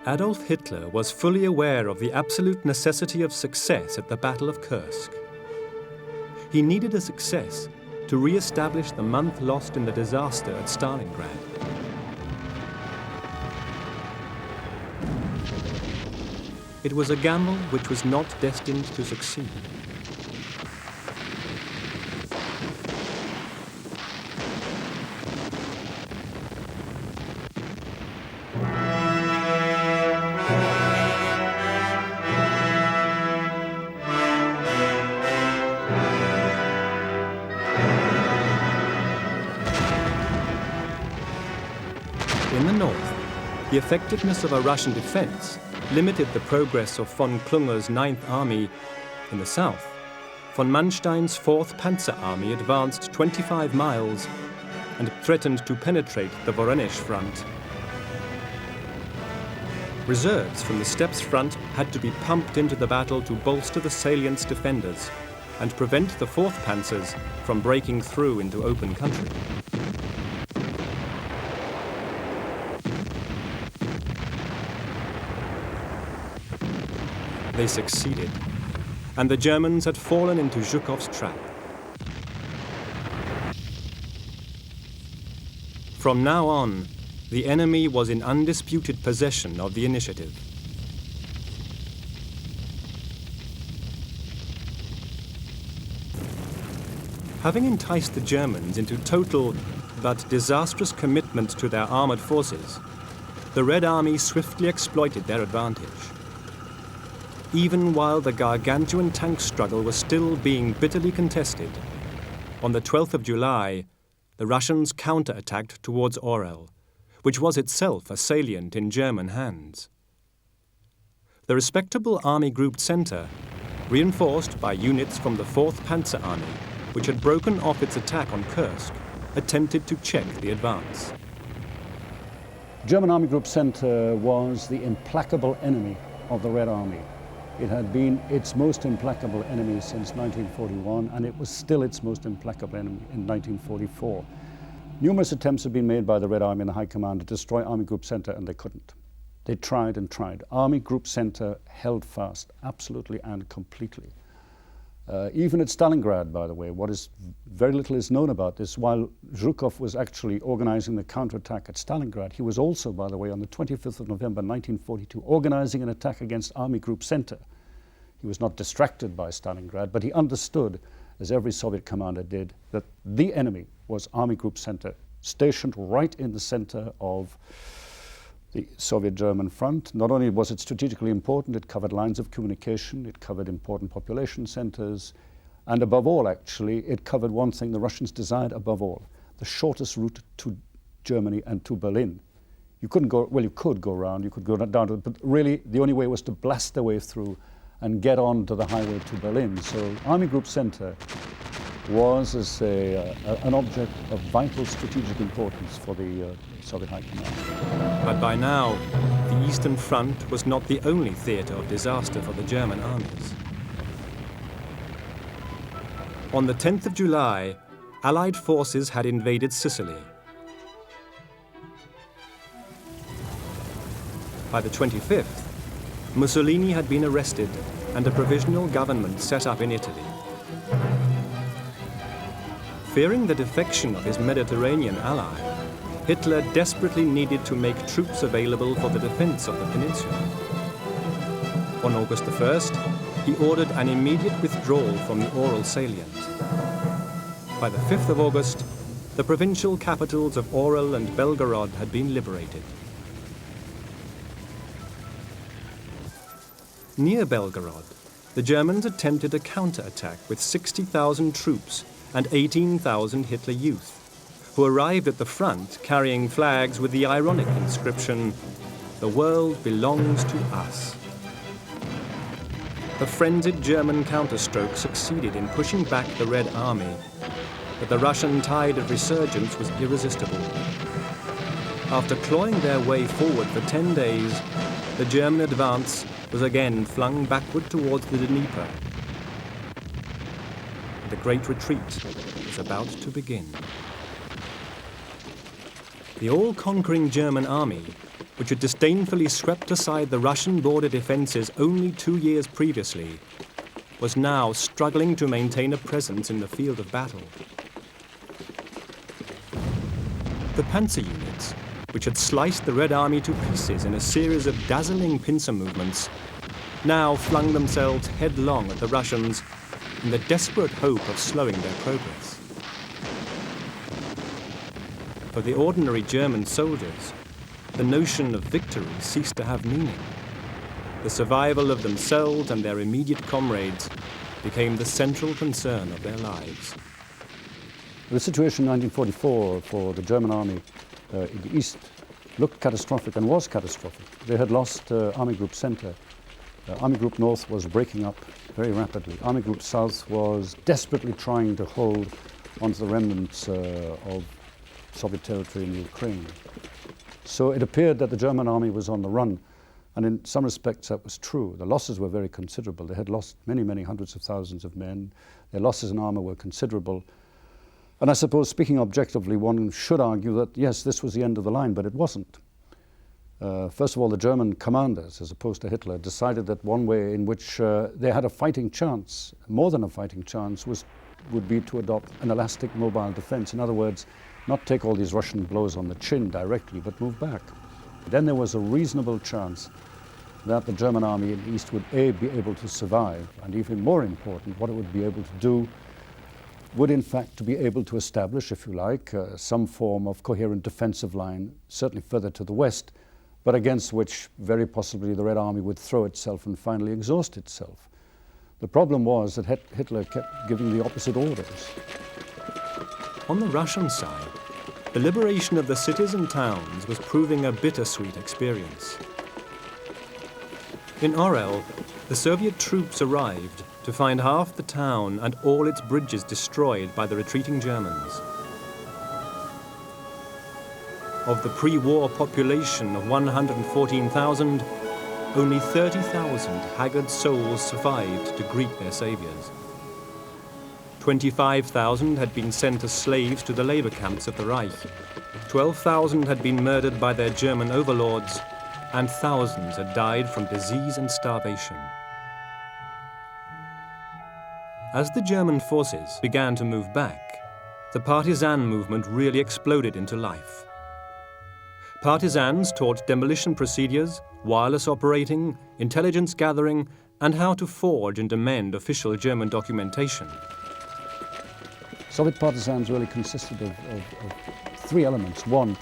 Adolf Hitler was fully aware of the absolute necessity of success at the Battle of Kursk. He needed a success to re-establish the month lost in the disaster at Stalingrad. It was a gamble which was not destined to succeed. In the north, the effectiveness of a Russian defense limited the progress of von Klunger's 9th Army. In the south, von Manstein's 4th Panzer Army advanced 25 miles and threatened to penetrate the Voronezh front. Reserves from the Steppes front had to be pumped into the battle to bolster the salient's defenders and prevent the 4th Panzers from breaking through into open country. They succeeded, and the Germans had fallen into Zhukov's trap. From now on, the enemy was in undisputed possession of the initiative. Having enticed the Germans into total but disastrous commitment to their armored forces, the Red Army swiftly exploited their advantage. Even while the gargantuan tank struggle was still being bitterly contested, on the 12th of July, the Russians counterattacked towards Orel, which was itself a salient in German hands. The respectable army-grouped centre, reinforced by units from the 4th Panzer Army, which had broken off its attack on Kursk, attempted to check the advance. German Army Group Centre was the implacable enemy of the Red Army. It had been its most implacable enemy since 1941, and it was still its most implacable enemy in 1944. Numerous attempts had been made by the Red Army and the High Command to destroy Army Group Centre, and they couldn't. They tried and tried. Army Group Centre held fast, absolutely and completely. Even at Stalingrad, by the way, very little is known about this. While Zhukov was actually organizing the counterattack at Stalingrad, he was also, by the way, on the 25th of November 1942, organizing an attack against Army Group Centre. He was not distracted by Stalingrad, but he understood, as every Soviet commander did, that the enemy was Army Group Centre, stationed right in the center of the Soviet-German front. Not only was it strategically important, it covered lines of communication, it covered important population centers, and above all, actually, it covered one thing the Russians desired above all, the shortest route to Germany and to Berlin. You couldn't go, well, you could go around, you could go down to it, but really the only way was to blast their way through and get on to the highway to Berlin. So Army Group Centre was as an object of vital strategic importance for the Soviet High Command. But by now, the Eastern Front was not the only theatre of disaster for the German armies. On the 10th of July, Allied forces had invaded Sicily. By the 25th, Mussolini had been arrested and a provisional government set up in Italy. Fearing the defection of his Mediterranean ally, Hitler desperately needed to make troops available for the defense of the peninsula. On August the 1st, he ordered an immediate withdrawal from the Orel salient. By the 5th of August, the provincial capitals of Orel and Belgorod had been liberated. Near Belgorod, the Germans attempted a counterattack with 60,000 troops and 18,000 Hitler Youth, who arrived at the front carrying flags with the ironic inscription, "The world belongs to us." The frenzied German counterstroke succeeded in pushing back the Red Army, but the Russian tide of resurgence was irresistible. After clawing their way forward for 10 days, the German advance was again flung backward towards the Dnieper. The Great Retreat was about to begin. The all-conquering German army, which had disdainfully swept aside the Russian border defences only 2 years previously, was now struggling to maintain a presence in the field of battle. The panzer units, which had sliced the Red Army to pieces in a series of dazzling pincer movements, now flung themselves headlong at the Russians in the desperate hope of slowing their progress. For the ordinary German soldiers, the notion of victory ceased to have meaning. The survival of themselves and their immediate comrades became the central concern of their lives. The situation in 1944 for the German army in the east looked catastrophic and was catastrophic. They had lost Army Group Center. Army Group North was breaking up very rapidly. Army Group South was desperately trying to hold onto the remnants of Soviet territory in Ukraine. So it appeared that the German army was on the run, and in some respects that was true. The losses were very considerable. They had lost many, many hundreds of thousands of men. Their losses in armor were considerable. And I suppose, speaking objectively, one should argue that, yes, this was the end of the line, but it wasn't. First of all, the German commanders, as opposed to Hitler, decided that one way in which they had a fighting chance, more than a fighting chance, would be to adopt an elastic mobile defense. In other words, not take all these Russian blows on the chin directly, but move back. Then there was a reasonable chance that the German army in the east would A, be able to survive, and even more important, what it would be able to do would in fact to be able to establish, if you like, some form of coherent defensive line, certainly further to the west, but against which very possibly the Red Army would throw itself and finally exhaust itself. The problem was that Hitler kept giving the opposite orders. On the Russian side, the liberation of the cities and towns was proving a bittersweet experience. In Orel, the Soviet troops arrived to find half the town and all its bridges destroyed by the retreating Germans. Of the pre-war population of 114,000, only 30,000 haggard souls survived to greet their saviors. 25,000 had been sent as slaves to the labor camps of the Reich. 12,000 had been murdered by their German overlords, and thousands had died from disease and starvation. As the German forces began to move back, the partisan movement really exploded into life. Partisans taught demolition procedures, wireless operating, intelligence gathering, and how to forge and amend official German documentation. Soviet partisans really consisted of three elements. One,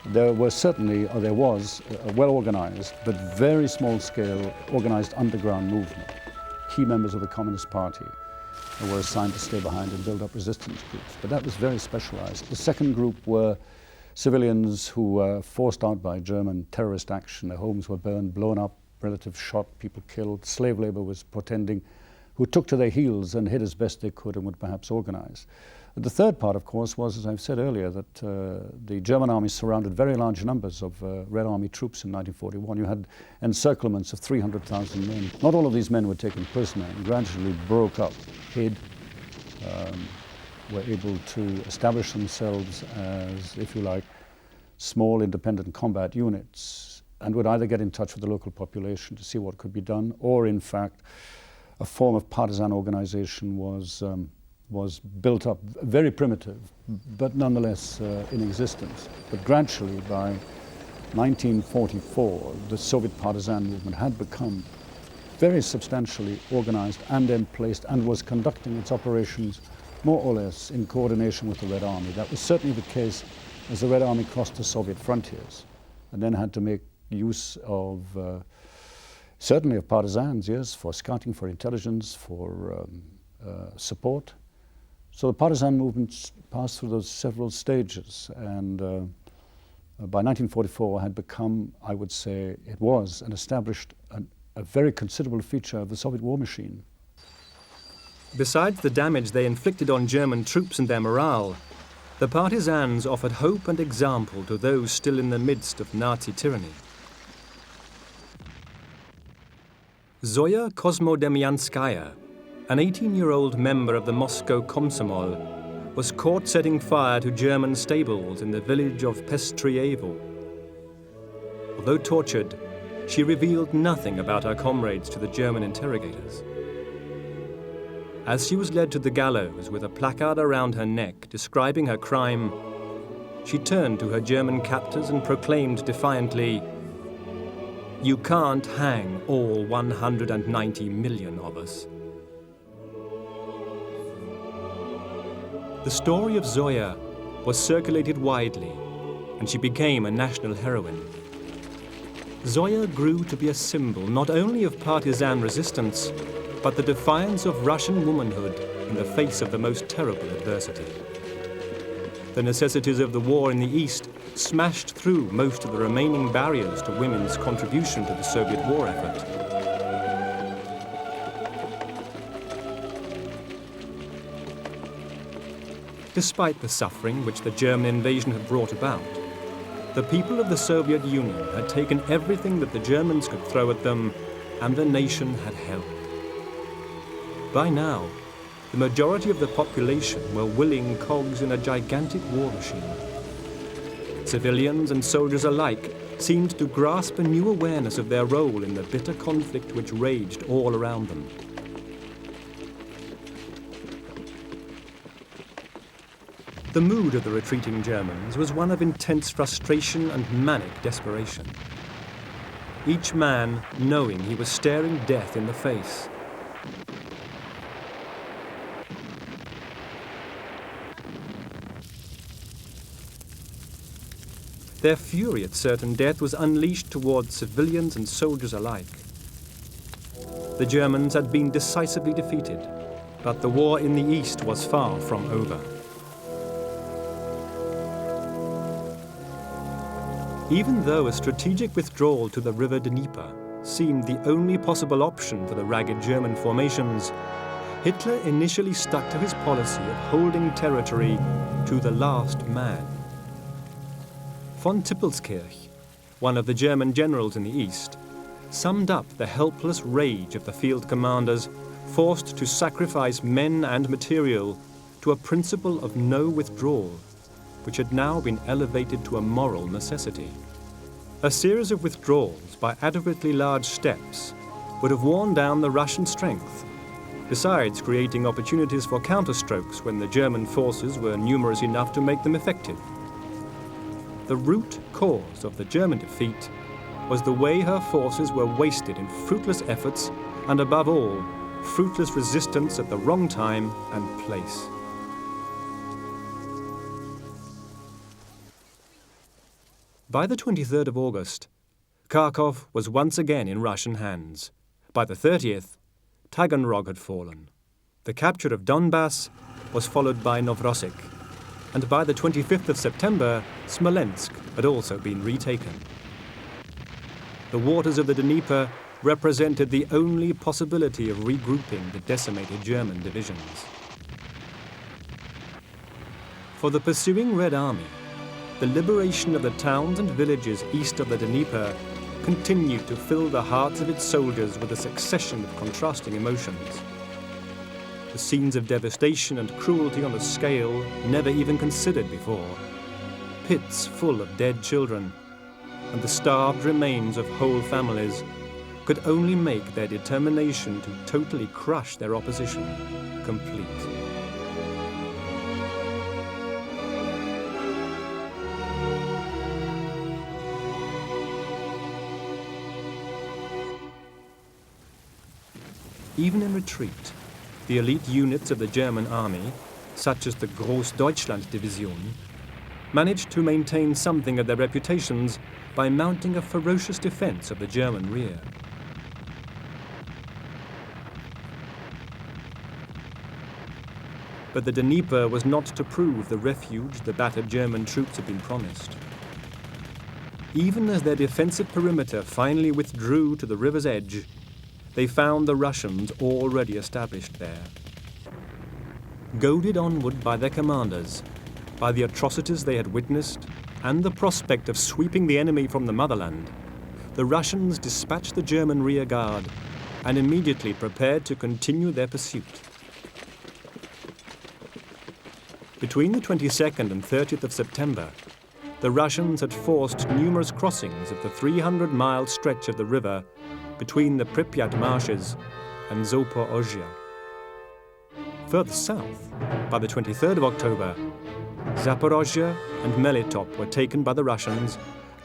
there was a well-organized but very small-scale organized underground movement. Key members of the Communist Party were assigned to stay behind and build up resistance groups, but that was very specialized. The second group were civilians who were forced out by German terrorist action. Their homes were burned, blown up, relatives shot, people killed, slave labor was portending, who took to their heels and hid as best they could and would perhaps organize. The third part, of course, was, as I've said earlier, that the German army surrounded very large numbers of Red Army troops in 1941. You had encirclements of 300,000 men. Not all of these men were taken prisoner and gradually broke up, hid, were able to establish themselves as, if you like, small independent combat units, and would either get in touch with the local population to see what could be done, or in fact, a form of partisan organization was built up, very primitive, but nonetheless in existence. But gradually, by 1944, the Soviet partisan movement had become very substantially organized and emplaced and was conducting its operations more or less in coordination with the Red Army. That was certainly the case as the Red Army crossed the Soviet frontiers and then had to make use of certainly of partisans, yes, for scouting, for intelligence, for support. So the partisan movement passed through those several stages, and by 1944 had become, I would say, it was an established, a very considerable feature of the Soviet war machine. Besides the damage they inflicted on German troops and their morale, the partisans offered hope and example to those still in the midst of Nazi tyranny. Zoya Kosmodemyanskaya, an 18-year-old member of the Moscow Komsomol, was caught setting fire to German stables in the village of Pestrievo. Although tortured, she revealed nothing about her comrades to the German interrogators. As she was led to the gallows with a placard around her neck describing her crime, she turned to her German captors and proclaimed defiantly, "You can't hang all 190 million of us." The story of Zoya was circulated widely, and she became a national heroine. Zoya grew to be a symbol not only of partisan resistance, but the defiance of Russian womanhood in the face of the most terrible adversity. The necessities of the war in the East smashed through most of the remaining barriers to women's contribution to the Soviet war effort. Despite the suffering which the German invasion had brought about, the people of the Soviet Union had taken everything that the Germans could throw at them, and the nation had held. By now, the majority of the population were willing cogs in a gigantic war machine. Civilians and soldiers alike seemed to grasp a new awareness of their role in the bitter conflict which raged all around them. The mood of the retreating Germans was one of intense frustration and manic desperation. Each man knowing he was staring death in the face. Their fury at certain death was unleashed towards civilians and soldiers alike. The Germans had been decisively defeated, but the war in the East was far from over. Even though a strategic withdrawal to the river Dnieper seemed the only possible option for the ragged German formations, Hitler initially stuck to his policy of holding territory to the last man. Von Tippelskirch, one of the German generals in the East, summed up the helpless rage of the field commanders forced to sacrifice men and material to a principle of no withdrawal, which had now been elevated to a moral necessity. A series of withdrawals by adequately large steps would have worn down the Russian strength, besides creating opportunities for counterstrokes when the German forces were numerous enough to make them effective. The root cause of the German defeat was the way her forces were wasted in fruitless efforts and, above all, fruitless resistance at the wrong time and place. By the 23rd of August, Kharkov was once again in Russian hands. By the 30th, Taganrog had fallen. The capture of Donbass was followed by Novorossiysk, and by the 25th of September, Smolensk had also been retaken. The waters of the Dnieper represented the only possibility of regrouping the decimated German divisions. For the pursuing Red Army, the liberation of the towns and villages east of the Dnieper continued to fill the hearts of its soldiers with a succession of contrasting emotions. The scenes of devastation and cruelty on a scale never even considered before. Pits full of dead children, and the starved remains of whole families could only make their determination to totally crush their opposition complete. Even in retreat, the elite units of the German army, such as the Großdeutschland Division, managed to maintain something of their reputations by mounting a ferocious defense of the German rear. But the Dnieper was not to prove the refuge the battered German troops had been promised. Even as their defensive perimeter finally withdrew to the river's edge, they found the Russians already established there. Goaded onward by their commanders, by the atrocities they had witnessed, and the prospect of sweeping the enemy from the motherland, the Russians dispatched the German rear guard and immediately prepared to continue their pursuit. Between the 22nd and 30th of September, the Russians had forced numerous crossings of the 300-mile stretch of the river between the Pripyat marshes and Zaporozhye. Further south, by the 23rd of October, Zaporozhye and Melitop were taken by the Russians,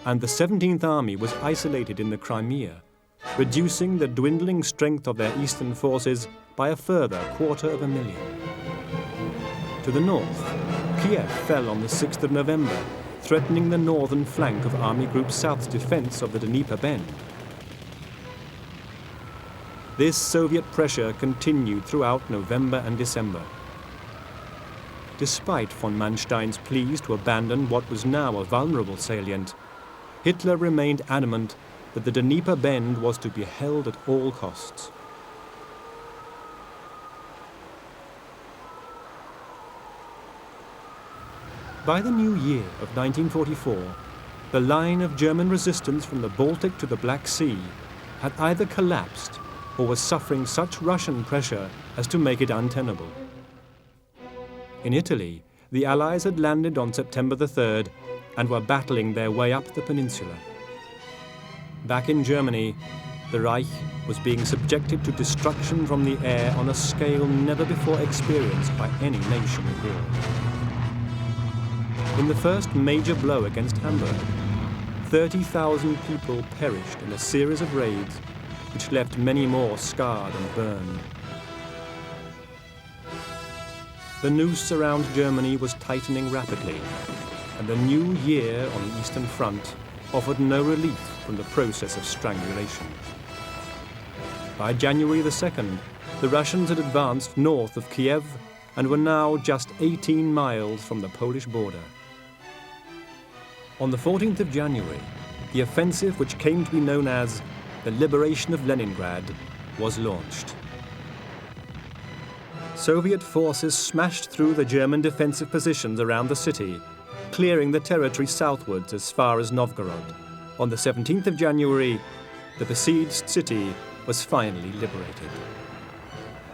and the 17th Army was isolated in the Crimea, reducing the dwindling strength of their eastern forces by a further 250,000. To the north, Kiev fell on the 6th of November, threatening the northern flank of Army Group South's defense of the Dnieper Bend. This Soviet pressure continued throughout November and December. Despite von Manstein's pleas to abandon what was now a vulnerable salient, Hitler remained adamant that the Dnieper Bend was to be held at all costs. By the new year of 1944, the line of German resistance from the Baltic to the Black Sea had either collapsed or was suffering such Russian pressure as to make it untenable. In Italy, the Allies had landed on September the 3rd and were battling their way up the peninsula. Back in Germany, the Reich was being subjected to destruction from the air on a scale never before experienced by any nation of war. In the first major blow against Hamburg, 30,000 people perished in a series of raids which left many more scarred and burned. The noose around Germany was tightening rapidly, and the new year on the Eastern Front offered no relief from the process of strangulation. By January the 2nd, the Russians had advanced north of Kiev and were now just 18 miles from the Polish border. On the 14th of January, the offensive which came to be known as the Liberation of Leningrad was launched. Soviet forces smashed through the German defensive positions around the city, clearing the territory southwards as far as Novgorod. On the 17th of January, the besieged city was finally liberated.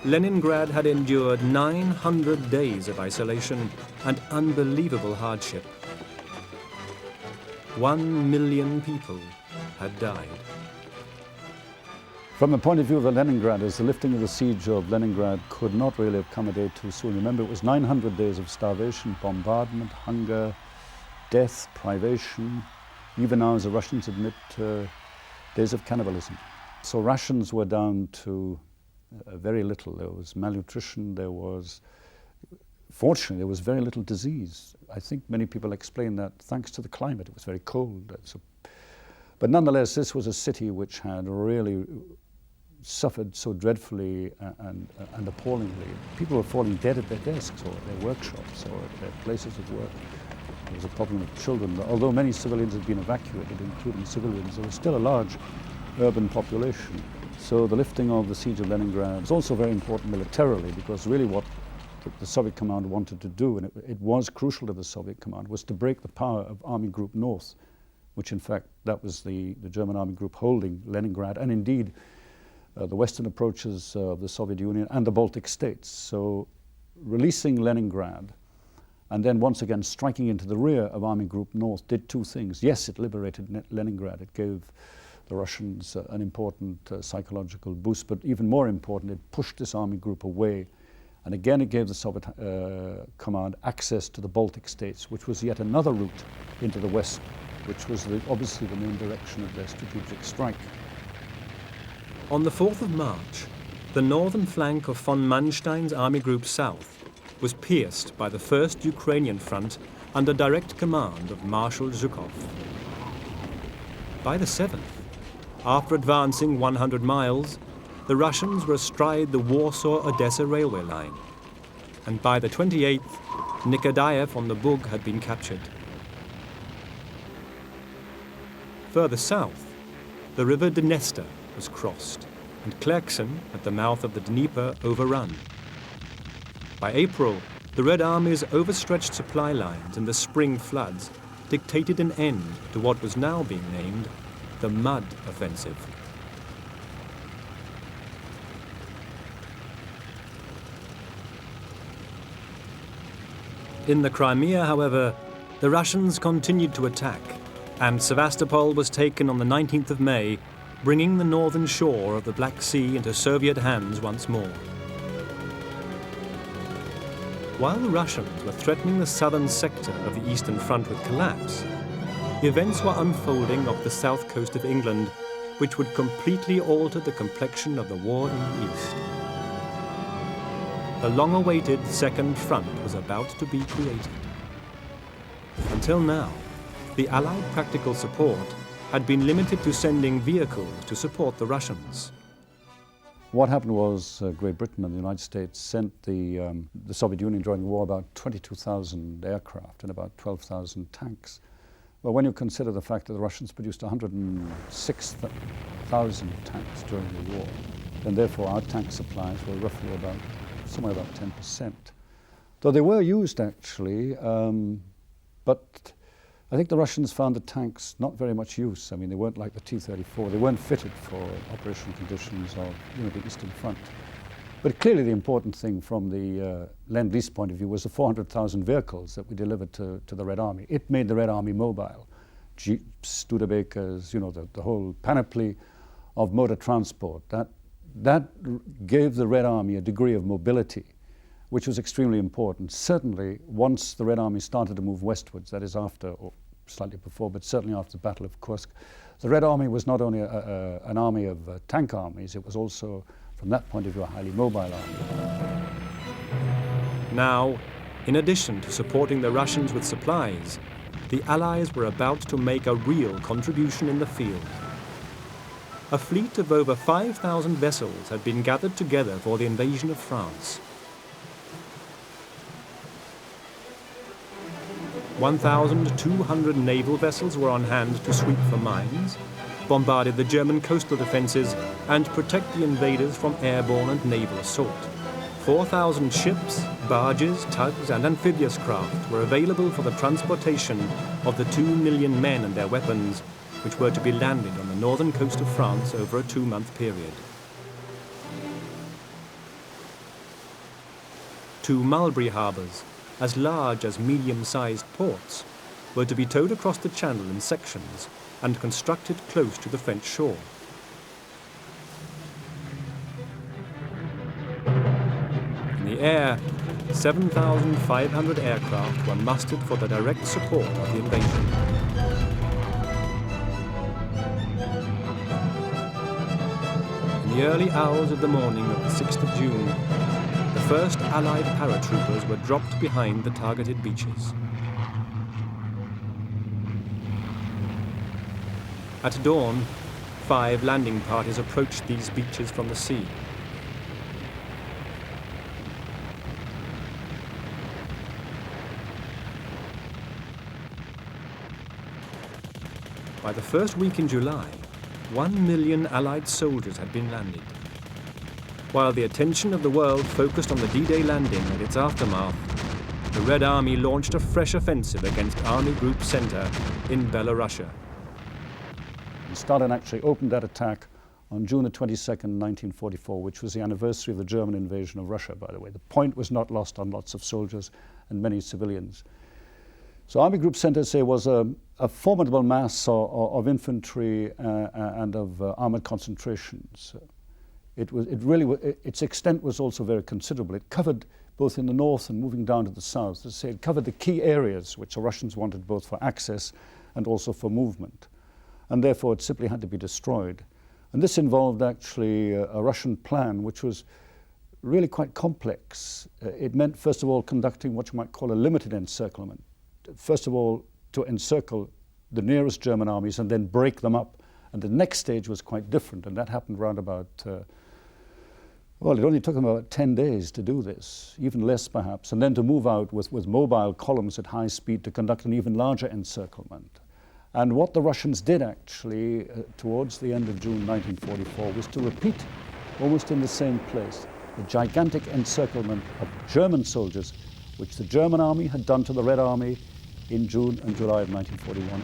Leningrad had endured 900 days of isolation and unbelievable hardship. 1 million people had died. From the point of view of the Leningraders, the lifting of the siege of Leningrad could not really accommodate too soon. Remember, it was 900 days of starvation, bombardment, hunger, death, privation, even now, as the Russians admit, days of cannibalism. So rations were down to very little. There was malnutrition, fortunately, there was very little disease. I think many people explain that thanks to the climate. It was very cold. But nonetheless, this was a city which had really suffered so dreadfully and appallingly. People were falling dead at their desks or at their workshops or at their places of work. There was a problem with children. Although many civilians had been evacuated, including civilians, there was still a large urban population. So the lifting of the siege of Leningrad was also very important militarily, because really what the Soviet command wanted to do, and it was crucial to the Soviet command, was to break the power of Army Group North, which in fact that was the German Army Group holding Leningrad, and indeed the western approaches of the Soviet Union and the Baltic states. So releasing Leningrad and then once again striking into the rear of Army Group North did two things. Yes, it liberated Leningrad. It gave the Russians an important psychological boost, but even more important, it pushed this army group away. And again, it gave the Soviet command access to the Baltic states, which was yet another route into the west, which was obviously the main direction of their strategic strike. On the 4th of March, the northern flank of von Manstein's Army Group South was pierced by the 1st Ukrainian Front under direct command of Marshal Zhukov. By the 7th, after advancing 100 miles, the Russians were astride the Warsaw-Odessa railway line, and by the 28th, Nikolaev on the Bug had been captured. Further south, the river Dniester was crossed, and Kherson, at the mouth of the Dnieper, overrun. By April, the Red Army's overstretched supply lines and the spring floods dictated an end to what was now being named the Mud Offensive. In the Crimea, however, the Russians continued to attack, and Sevastopol was taken on the 19th of May, bringing the northern shore of the Black Sea into Soviet hands once more. While the Russians were threatening the southern sector of the Eastern Front with collapse, events were unfolding off the south coast of England, which would completely alter the complexion of the war in the East. The long-awaited Second Front was about to be created. Until now, the Allied practical support had been limited to sending vehicles to support the Russians. What happened was Great Britain and the United States sent the Soviet Union during the war about 22,000 aircraft and about 12,000 tanks. Well, when you consider the fact that the Russians produced 106,000 tanks during the war, then therefore our tank supplies were roughly somewhere about 10%. Though they were used actually, but I think the Russians found the tanks not very much use. I mean, they weren't like the T-34. They weren't fitted for operational conditions of the Eastern Front. But clearly the important thing from the Lend-Lease point of view was the 400,000 vehicles that we delivered to the Red Army. It made the Red Army mobile. Jeeps, Studebakers, the whole panoply of motor transport. That gave the Red Army a degree of mobility, which was extremely important. Certainly, once the Red Army started to move westwards, that is after, or slightly before, but certainly after the Battle of Kursk, the Red Army was not only an army of tank armies, it was also, from that point of view, a highly mobile army. Now, in addition to supporting the Russians with supplies, the Allies were about to make a real contribution in the field. A fleet of over 5,000 vessels had been gathered together for the invasion of France. 1,200 naval vessels were on hand to sweep for mines, bombarded the German coastal defences, and protect the invaders from airborne and naval assault. 4,000 ships, barges, tugs, and amphibious craft were available for the transportation of the 2 million men and their weapons, which were to be landed on the northern coast of France over a 2-month period. 2 Mulberry harbours, as large as medium-sized ports, were to be towed across the channel in sections and constructed close to the French shore. In the air, 7,500 aircraft were mustered for the direct support of the invasion. In the early hours of the morning of the 6th of June, the first Allied paratroopers were dropped behind the targeted beaches. At dawn, 5 landing parties approached these beaches from the sea. By the first week in July, 1 million Allied soldiers had been landed. While the attention of the world focused on the D-Day landing and its aftermath, the Red Army launched a fresh offensive against Army Group Center in Belorussia. Stalin actually opened that attack on June the 22nd, 1944, which was the anniversary of the German invasion of Russia, by the way. The point was not lost on lots of soldiers and many civilians. So Army Group Center, say, was a formidable mass of infantry and of armored concentrations. Its extent was also very considerable. It covered both in the north and moving down to the south. As I say, it covered the key areas which the Russians wanted both for access and also for movement. And therefore it simply had to be destroyed. And this involved actually a Russian plan which was really quite complex. It meant, first of all, conducting what you might call a limited encirclement. First of all, to encircle the nearest German armies and then break them up. And the next stage was quite different, and that happened around about, well, it only took them about 10 days to do this, even less perhaps, and then to move out with mobile columns at high speed to conduct an even larger encirclement. And what the Russians did actually towards the end of June 1944 was to repeat, almost in the same place, the gigantic encirclement of German soldiers, which the German army had done to the Red Army in June and July of 1941.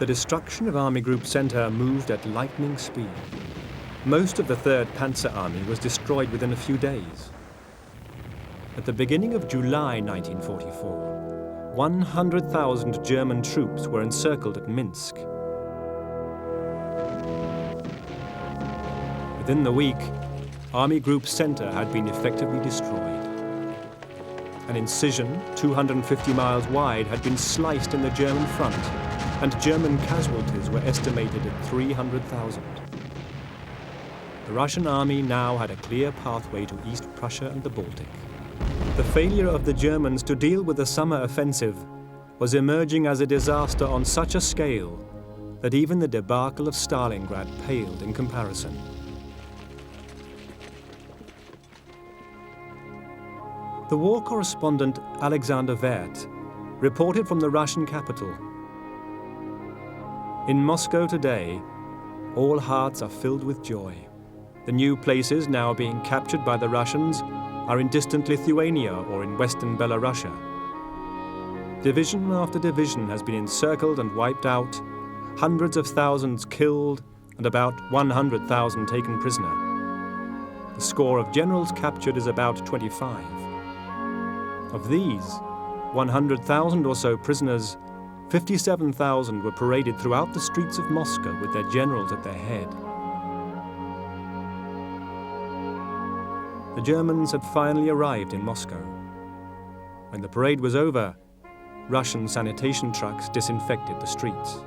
The destruction of Army Group Center moved at lightning speed. Most of the 3rd Panzer Army was destroyed within a few days. At the beginning of July 1944, 100,000 German troops were encircled at Minsk. Within the week, Army Group Center had been effectively destroyed. An incision 250 miles wide had been sliced in the German front, and German casualties were estimated at 300,000. The Russian army now had a clear pathway to East Prussia and the Baltic. The failure of the Germans to deal with the summer offensive was emerging as a disaster on such a scale that even the debacle of Stalingrad paled in comparison. The war correspondent Alexander Wert reported from the Russian capital. In Moscow today, all hearts are filled with joy. The new places now being captured by the Russians are in distant Lithuania or in western Belarusia. Division after division has been encircled and wiped out, hundreds of thousands killed, and about 100,000 taken prisoner. The score of generals captured is about 25. Of these, 100,000 or so prisoners, 57,000 were paraded throughout the streets of Moscow with their generals at their head. The Germans had finally arrived in Moscow. When the parade was over, Russian sanitation trucks disinfected the streets.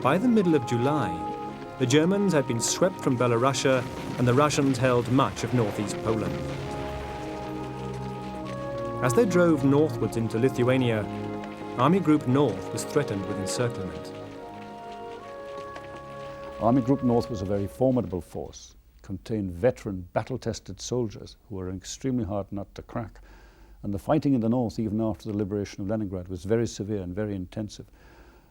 By the middle of July, the Germans had been swept from Belarusia and the Russians held much of northeast Poland. As they drove northwards into Lithuania, Army Group North was threatened with encirclement. Army Group North was a very formidable force. It contained veteran, battle-tested soldiers who were an extremely hard nut to crack. And the fighting in the north, even after the liberation of Leningrad, was very severe and very intensive.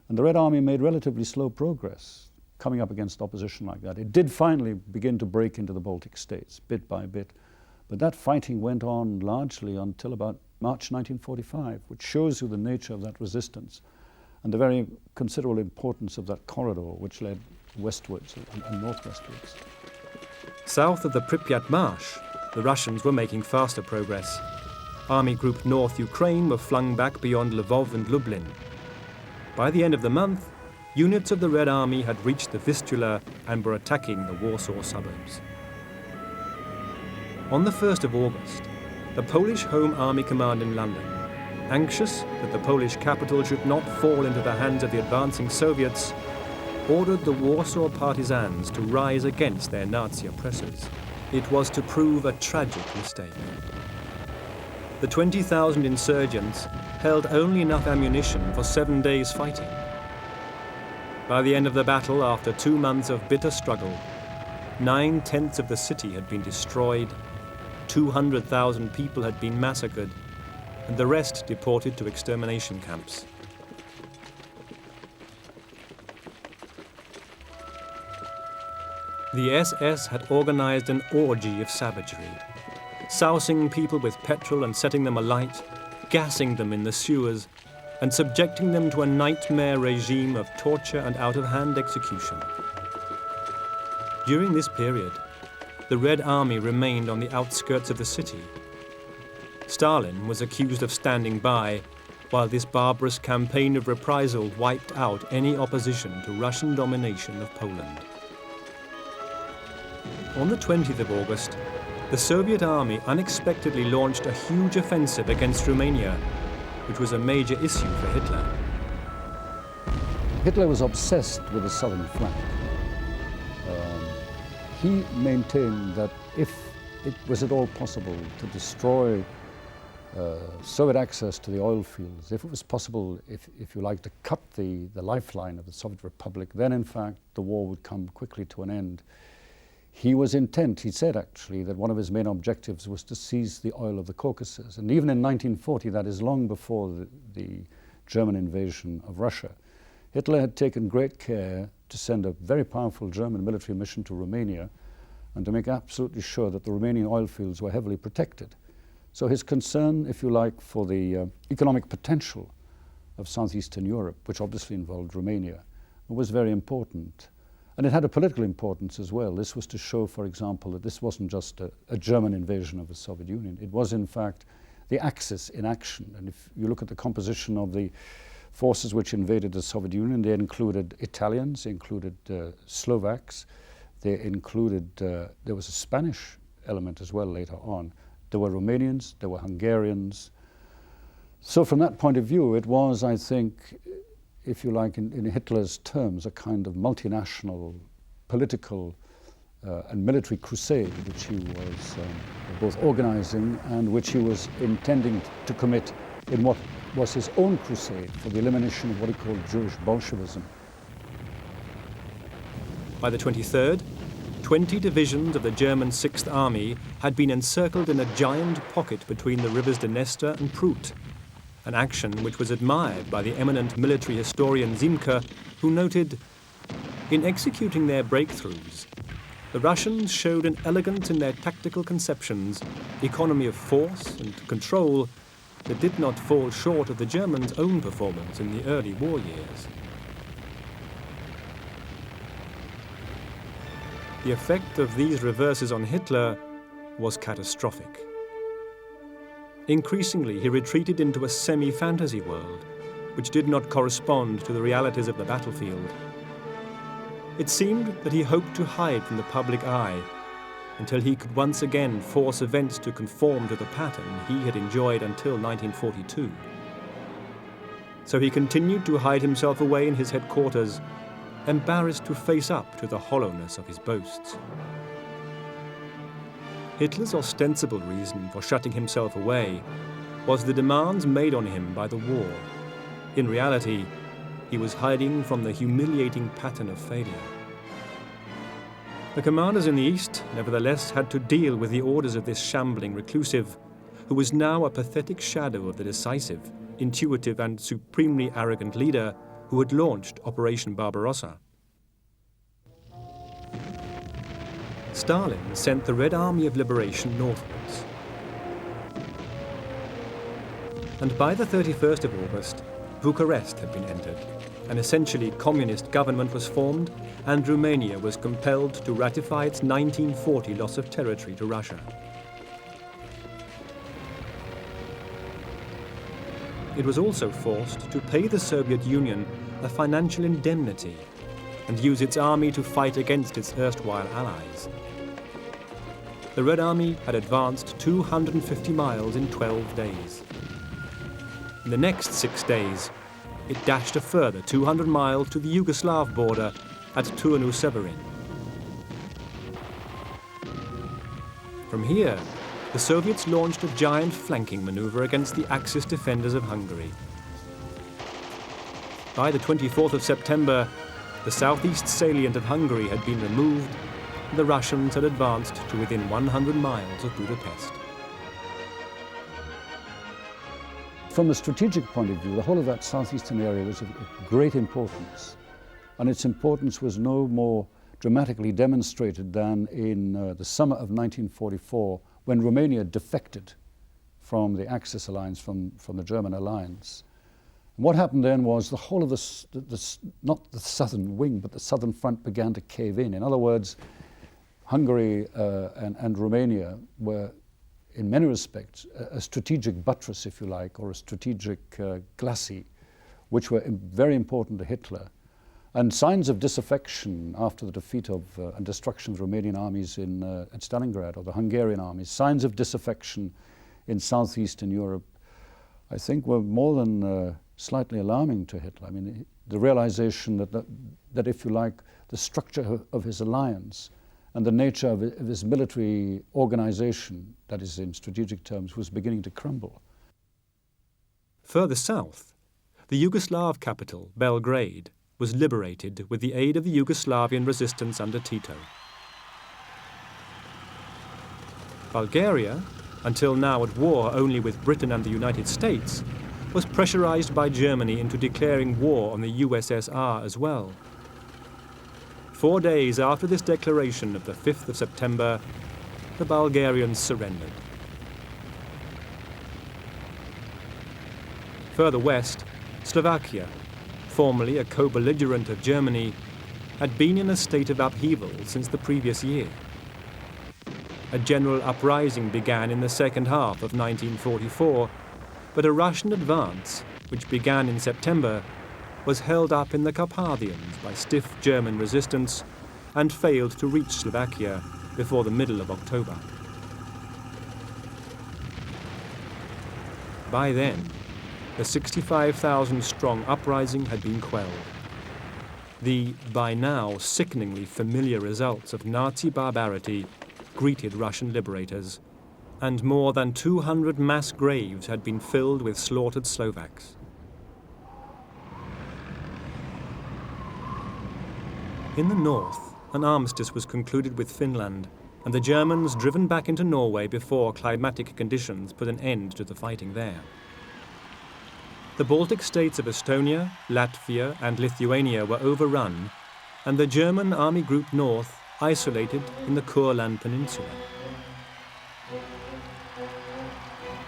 And the Red Army made relatively slow progress coming up against opposition like that. It did finally begin to break into the Baltic states, bit by bit. But that fighting went on largely until about March 1945, which shows you the nature of that resistance and the very considerable importance of that corridor which led westwards and northwestwards. South of the Pripyat Marsh, the Russians were making faster progress. Army Group North Ukraine were flung back beyond Lvov and Lublin. By the end of the month, units of the Red Army had reached the Vistula and were attacking the Warsaw suburbs. On the 1st of August, the Polish Home Army Command in London, anxious that the Polish capital should not fall into the hands of the advancing Soviets, ordered the Warsaw partisans to rise against their Nazi oppressors. It was to prove a tragic mistake. The 20,000 insurgents held only enough ammunition for 7 days' fighting. By the end of the battle, after 2 months of bitter struggle, 9/10 of the city had been destroyed, 200,000 people had been massacred, and the rest deported to extermination camps. The SS had organized an orgy of savagery, sousing people with petrol and setting them alight, gassing them in the sewers, and subjecting them to a nightmare regime of torture and out-of-hand execution. During this period, the Red Army remained on the outskirts of the city. Stalin was accused of standing by while this barbarous campaign of reprisal wiped out any opposition to Russian domination of Poland. On the 20th of August, the Soviet army unexpectedly launched a huge offensive against Romania, which was a major issue for Hitler. Hitler was obsessed with the southern flank. He maintained that if it was at all possible to destroy Soviet access to the oil fields, if it was possible, if you like, to cut the lifeline of the Soviet Republic, then in fact the war would come quickly to an end. He was intent, he said actually, that one of his main objectives was to seize the oil of the Caucasus. And even in 1940, that is long before the German invasion of Russia, Hitler had taken great care to send a very powerful German military mission to Romania and to make absolutely sure that the Romanian oil fields were heavily protected. So his concern, if you like, for the economic potential of southeastern Europe, which obviously involved Romania, was very important. And it had a political importance as well. This was to show, for example, that this wasn't just a German invasion of the Soviet Union. It was, in fact, the Axis in action. And if you look at the composition of the forces which invaded the Soviet Union, they included Italians, they included Slovaks, they included, there was a Spanish element as well later on. There were Romanians, there were Hungarians. So from that point of view, it was, I think, if you like, in Hitler's terms, a kind of multinational political and military crusade which he was both organizing and which he was intending to commit in what was his own crusade for the elimination of what he called Jewish Bolshevism. By the 23rd, 20 divisions of the German Sixth Army had been encircled in a giant pocket between the rivers Dniester and Prut, an action which was admired by the eminent military historian Ziemke, who noted, "In executing their breakthroughs, the Russians showed an elegance in their tactical conceptions, economy of force and control that did not fall short of the Germans' own performance in the early war years." The effect of these reverses on Hitler was catastrophic. Increasingly, he retreated into a semi-fantasy world, which did not correspond to the realities of the battlefield. It seemed that he hoped to hide from the public eye until he could once again force events to conform to the pattern he had enjoyed until 1942. So he continued to hide himself away in his headquarters, embarrassed to face up to the hollowness of his boasts. Hitler's ostensible reason for shutting himself away was the demands made on him by the war. In reality, he was hiding from the humiliating pattern of failure. The commanders in the East, nevertheless, had to deal with the orders of this shambling reclusive, who was now a pathetic shadow of the decisive, intuitive and supremely arrogant leader who had launched Operation Barbarossa. Stalin sent the Red Army of Liberation northwards. And by the 31st of August, Bucharest had been entered. An essentially communist government was formed, and Romania was compelled to ratify its 1940 loss of territory to Russia. It was also forced to pay the Soviet Union a financial indemnity and use its army to fight against its erstwhile allies. The Red Army had advanced 250 miles in 12 days. In the next 6 days, it dashed a further 200 miles to the Yugoslav border at Turnu Severin. From here, the Soviets launched a giant flanking maneuver against the Axis defenders of Hungary. By the 24th of September, the southeast salient of Hungary had been removed, and the Russians had advanced to within 100 miles of Budapest. From a strategic point of view, the whole of that southeastern area was of great importance, and its importance was no more dramatically demonstrated than in the summer of 1944, when Romania defected from the Axis alliance, from the German alliance. And what happened then was the whole of not the southern wing, but the southern front began to cave in. In other words, Hungary and Romania were, in many respects, a strategic buttress, if you like, or a strategic glacis, which were very important to Hitler. And signs of disaffection after the defeat of and destruction of the Romanian armies at Stalingrad, or the Hungarian armies, signs of disaffection in southeastern Europe, I think were more than slightly alarming to Hitler. I mean, the realization that, if you like, the structure of his alliance and the nature of his military organization, that is in strategic terms, was beginning to crumble. Further south, the Yugoslav capital, Belgrade, was liberated with the aid of the Yugoslavian resistance under Tito. Bulgaria, until now at war only with Britain and the United States, was pressurized by Germany into declaring war on the USSR as well. 4 days after this declaration of the 5th of September, the Bulgarians surrendered. Further west, Slovakia, formerly a co-belligerent of Germany, had been in a state of upheaval since the previous year. A general uprising began in the second half of 1944, but a Russian advance, which began in September, was held up in the Carpathians by stiff German resistance and failed to reach Slovakia before the middle of October. By then, the 65,000-strong uprising had been quelled. The, by now, sickeningly familiar results of Nazi barbarity greeted Russian liberators, and more than 200 mass graves had been filled with slaughtered Slovaks. In the north, an armistice was concluded with Finland, and the Germans driven back into Norway before climatic conditions put an end to the fighting there. The Baltic states of Estonia, Latvia and Lithuania were overrun, and the German Army Group North isolated in the Courland Peninsula.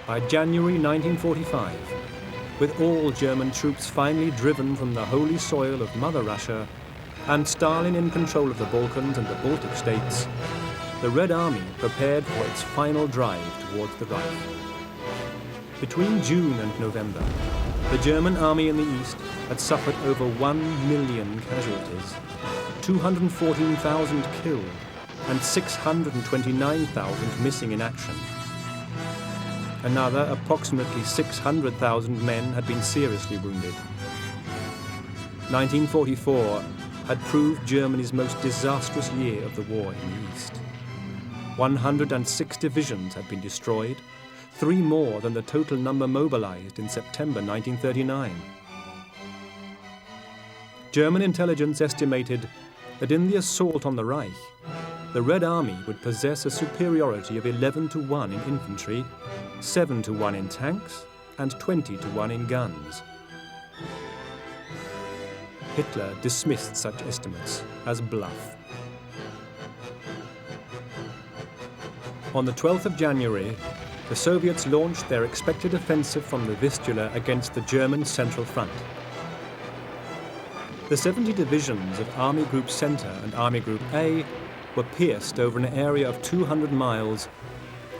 By January 1945, with all German troops finally driven from the holy soil of Mother Russia, and Stalin in control of the Balkans and the Baltic states, the Red Army prepared for its final drive towards the Reich. Between June and November, the German army in the east had suffered over 1 million casualties, 214,000 killed, and 629,000 missing in action. Another approximately 600,000 men had been seriously wounded. 1944 had proved Germany's most disastrous year of the war in the east. 106 divisions had been destroyed, 3 more than the total number mobilized in September 1939. German intelligence estimated that in the assault on the Reich, the Red Army would possess a superiority of 11 to 1 in infantry, 7 to 1 in tanks, and 20 to 1 in guns. Hitler dismissed such estimates as bluff. On the 12th of January, the Soviets launched their expected offensive from the Vistula against the German Central Front. The 70 divisions of Army Group Center and Army Group A were pierced over an area of 200 miles,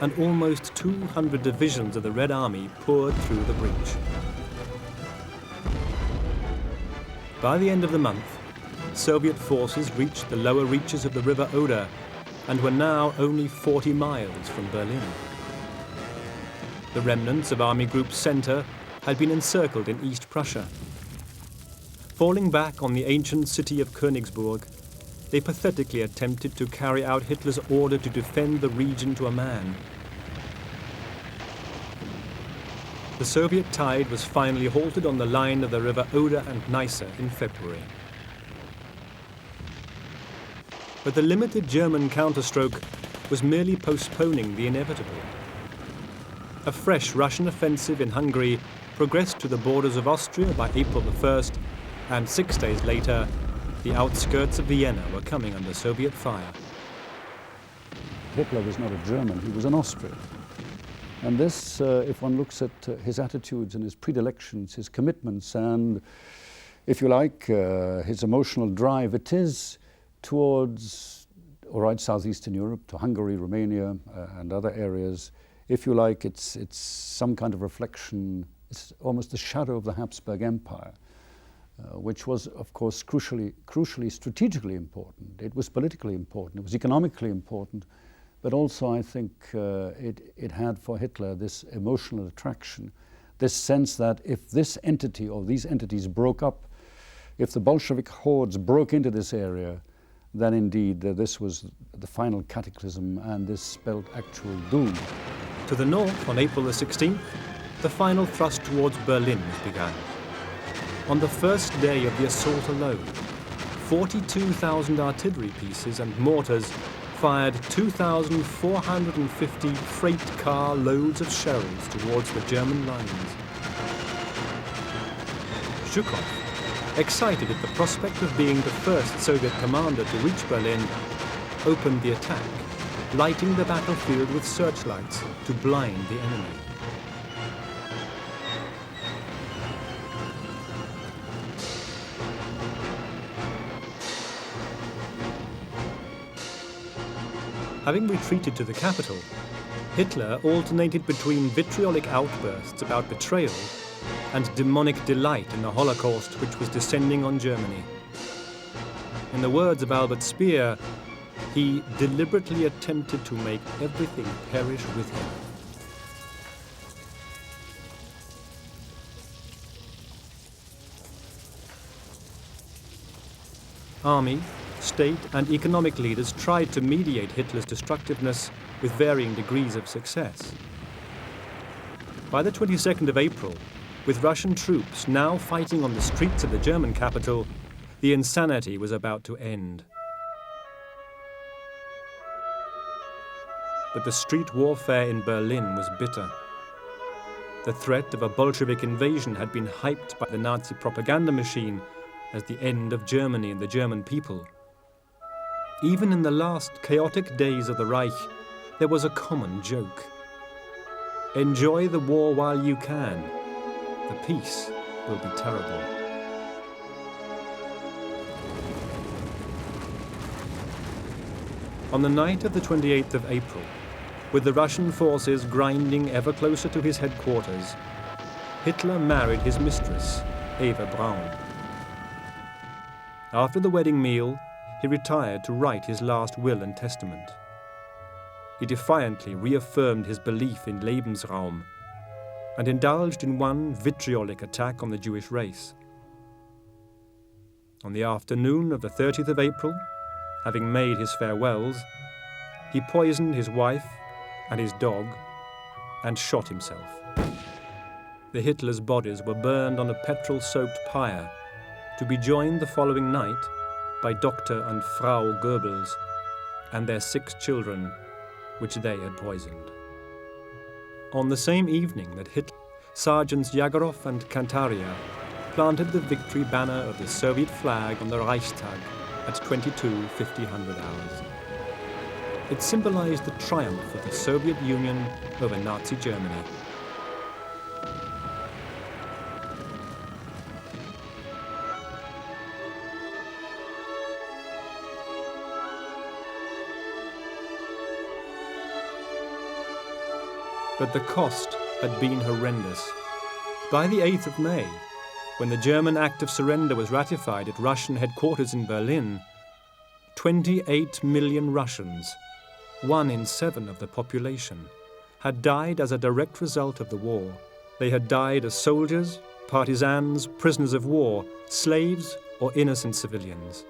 and almost 200 divisions of the Red Army poured through the breach. By the end of the month, Soviet forces reached the lower reaches of the River Oder and were now only 40 miles from Berlin. The remnants of Army Group Center had been encircled in East Prussia. Falling back on the ancient city of Königsburg, they pathetically attempted to carry out Hitler's order to defend the region to a man. The Soviet tide was finally halted on the line of the River Oder and Neisse in February. But the limited German counterstroke was merely postponing the inevitable. A fresh Russian offensive in Hungary progressed to the borders of Austria by April the 1st, and 6 days later, the outskirts of Vienna were coming under Soviet fire. Hitler was not a German, he was an Austrian. And this, if one looks at his attitudes and his predilections, his commitments, and, if you like, his emotional drive, it is towards, all right, southeastern Europe, to Hungary, Romania, and other areas. If you like, it's some kind of reflection, it's almost the shadow of the Habsburg Empire, which was, of course, crucially strategically important. It was politically important, it was economically important, but also I think it had for Hitler this emotional attraction, this sense that if this entity or these entities broke up, if the Bolshevik hordes broke into this area, then indeed this was the final cataclysm and this spelled actual doom. To the north, on April the 16th, the final thrust towards Berlin was begun. On the first day of the assault alone, 42,000 artillery pieces and mortars fired 2,450 freight car loads of shells towards the German lines. Zhukov, excited at the prospect of being the first Soviet commander to reach Berlin, opened the attack, lighting the battlefield with searchlights to blind the enemy. Having retreated to the capital, Hitler alternated between vitriolic outbursts about betrayal and demonic delight in the Holocaust which was descending on Germany. In the words of Albert Speer, he deliberately attempted to make everything perish with him. Army, state and economic leaders tried to mediate Hitler's destructiveness with varying degrees of success. By the 22nd of April, with Russian troops now fighting on the streets of the German capital, the insanity was about to end. But the street warfare in Berlin was bitter. The threat of a Bolshevik invasion had been hyped by the Nazi propaganda machine as the end of Germany and the German people. Even in the last chaotic days of the Reich, there was a common joke. Enjoy the war while you can. The peace will be terrible. On the night of the 28th of April, with the Russian forces grinding ever closer to his headquarters, Hitler married his mistress, Eva Braun. After the wedding meal, he retired to write his last will and testament. He defiantly reaffirmed his belief in Lebensraum and indulged in one vitriolic attack on the Jewish race. On the afternoon of the 30th of April, having made his farewells, he poisoned his wife and his dog and shot himself. The Hitler's bodies were burned on a petrol-soaked pyre, to be joined the following night by Dr. and Frau Goebbels and their 6 children, which they had poisoned. On the same evening that Hitler, Sergeants Yagorov and Kantaria planted the victory banner of the Soviet flag on the Reichstag at 22:50 hours. It symbolized the triumph of the Soviet Union over Nazi Germany. But the cost had been horrendous. By the 8th of May, when the German Act of Surrender was ratified at Russian headquarters in Berlin, 28 million Russians, 1 in 7 of the population, had died as a direct result of the war. They had died as soldiers, partisans, prisoners of war, slaves, or innocent civilians.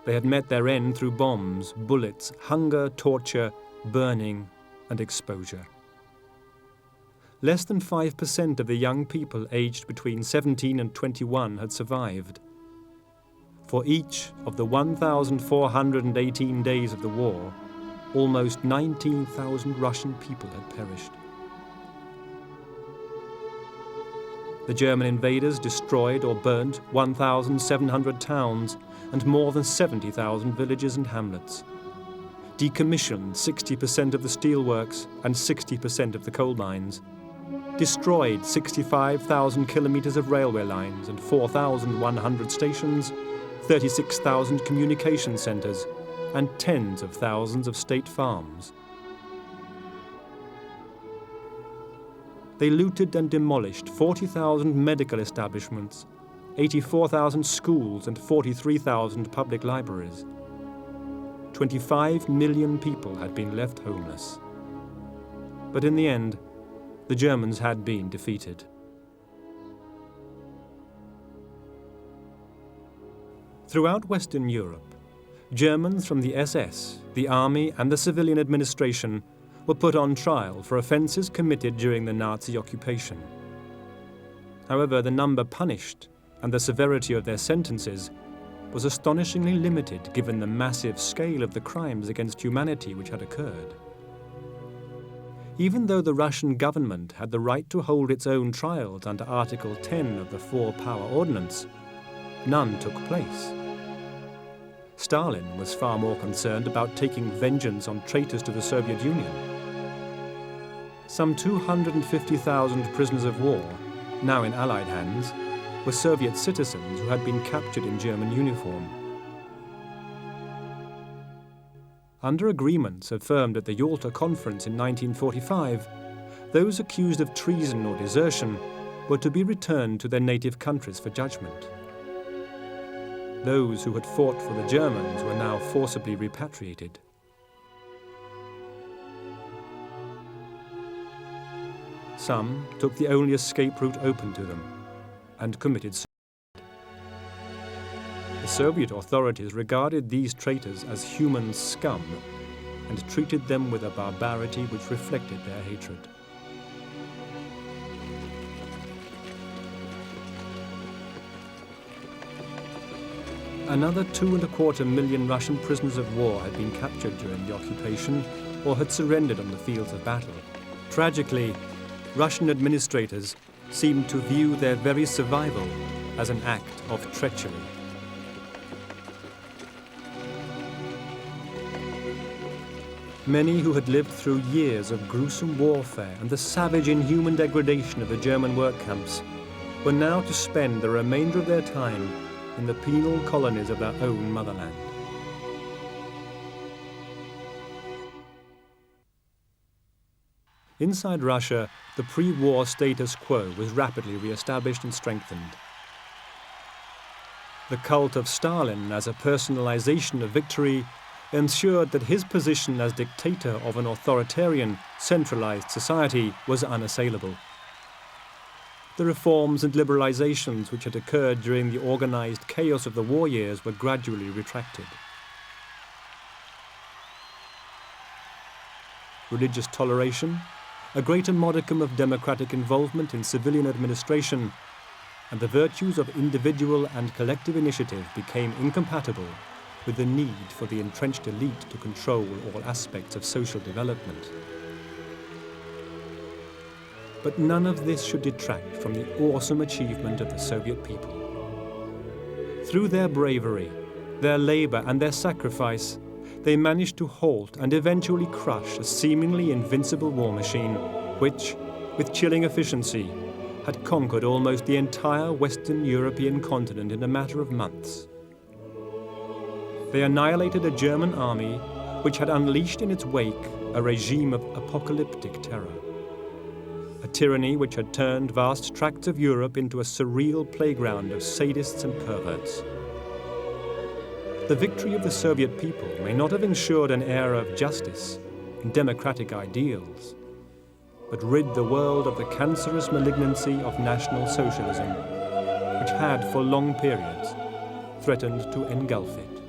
They had met their end through bombs, bullets, hunger, torture, burning, and exposure. Less than 5% of the young people aged between 17 and 21 had survived. For each of the 1,418 days of the war, almost 19,000 Russian people had perished. The German invaders destroyed or burnt 1,700 towns and more than 70,000 villages and hamlets, decommissioned 60% of the steelworks and 60% of the coal mines, destroyed 65,000 kilometers of railway lines and 4,100 stations, 36,000 communication centers, and tens of thousands of state farms. They looted and demolished 40,000 medical establishments, 84,000 schools and 43,000 public libraries. 25 million people had been left homeless. But in the end, the Germans had been defeated. Throughout Western Europe, Germans from the SS, the army and the civilian administration were put on trial for offences committed during the Nazi occupation. However, the number punished and the severity of their sentences was astonishingly limited given the massive scale of the crimes against humanity which had occurred. Even though the Russian government had the right to hold its own trials under Article 10 of the Four-Power Ordinance, none took place. Stalin was far more concerned about taking vengeance on traitors to the Soviet Union. Some 250,000 prisoners of war, now in Allied hands, were Soviet citizens who had been captured in German uniform. Under agreements affirmed at the Yalta Conference in 1945, those accused of treason or desertion were to be returned to their native countries for judgment. Those who had fought for the Germans were now forcibly repatriated. Some took the only escape route open to them and committed suicide. The Soviet authorities regarded these traitors as human scum and treated them with a barbarity which reflected their hatred. Another 2.25 million Russian prisoners of war had been captured during the occupation or had surrendered on the fields of battle. Tragically, Russian administrators seemed to view their very survival as an act of treachery. Many who had lived through years of gruesome warfare and the savage, inhuman degradation of the German work camps were now to spend the remainder of their time in the penal colonies of their own motherland. Inside Russia, the pre-war status quo was rapidly re-established and strengthened. The cult of Stalin as a personalization of victory ensured that his position as dictator of an authoritarian, centralized society was unassailable. The reforms and liberalizations which had occurred during the organized chaos of the war years were gradually retracted. Religious toleration, a greater modicum of democratic involvement in civilian administration, and the virtues of individual and collective initiative became incompatible with the need for the entrenched elite to control all aspects of social development. But none of this should detract from the awesome achievement of the Soviet people. Through their bravery, their labor, and their sacrifice, they managed to halt and eventually crush a seemingly invincible war machine which, with chilling efficiency, had conquered almost the entire Western European continent in a matter of months. They annihilated a German army which had unleashed in its wake a regime of apocalyptic terror, a tyranny which had turned vast tracts of Europe into a surreal playground of sadists and perverts. The victory of the Soviet people may not have ensured an era of justice and democratic ideals, but rid the world of the cancerous malignancy of National Socialism, which had for long periods threatened to engulf it.